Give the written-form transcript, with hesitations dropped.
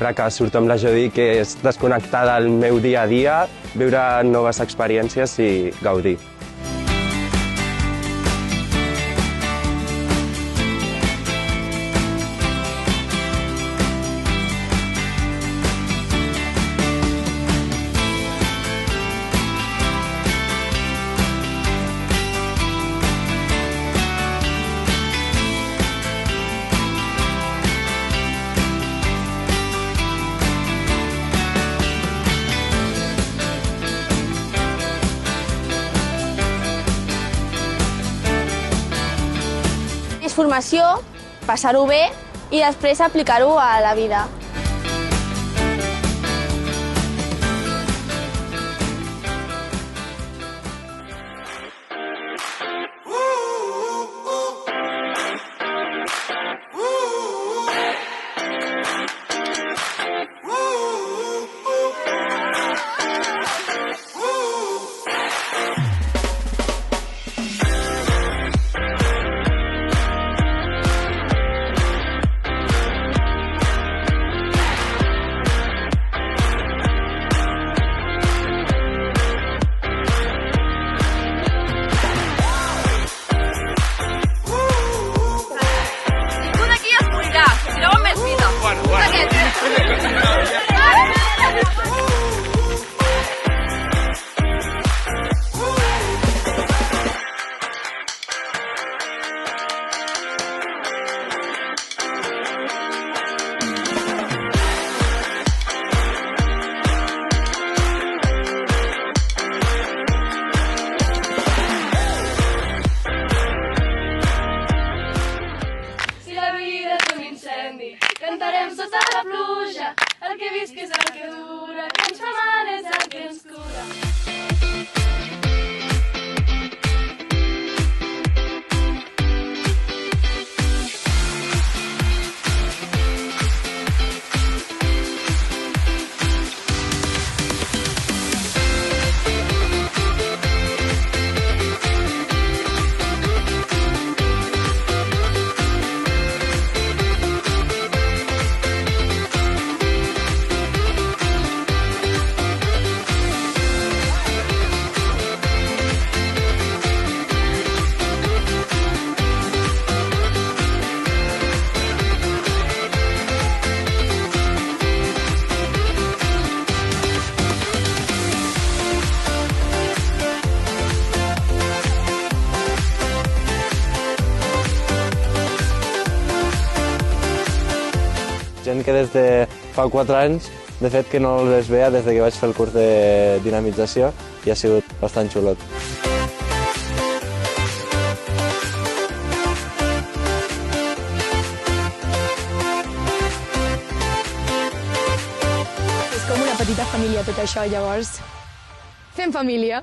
sempre que surto amb la Jodi, que és desconnectar del meu dia a dia, viure noves experiències i gaudir. És formació, passar-ho bé i després aplicar-ho a la vida. Cantarem sota la pluja, el que visc és el que dura, que ens fa mal és el que ens cura. Gent que des de fa 4 anys, de fet que no els veia des que vaig fer el curs de dinamització i ha sigut bastant xulot. És com una petita família tot això, llavors fem família.